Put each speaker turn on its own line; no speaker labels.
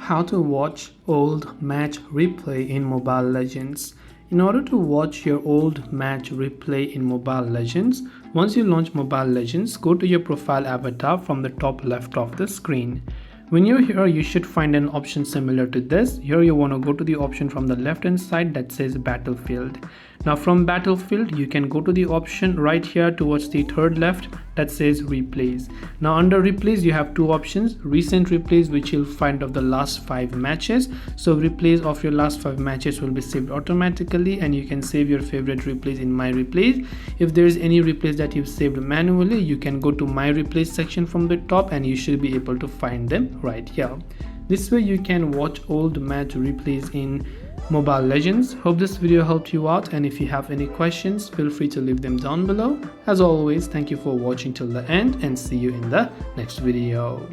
How to watch old match replay in Mobile Legends. In order to watch your old match replay in Mobile Legends, once you launch Mobile Legends, go to your profile avatar from the top left of the screen. When you're here, you should find an option similar to this. Here you want to go to the option from the left hand side that says Battlefield. Now from Battlefield, you can go to the option right here towards the third left that says Replays. Now under Replays, you have two options: Recent Replays, which you'll find of the last 5 matches. So replays of your last 5 matches will be saved automatically, and you can save your favorite replays in My Replays. If there is any replays that you've saved manually, you can go to My Replays section from the top and you should be able to find them right here. This way you can watch old match replays in Mobile Legends. Hope this video helped you out, and if you have any questions, feel free to leave them down below. As always, thank you for watching till the end and see you in the next video.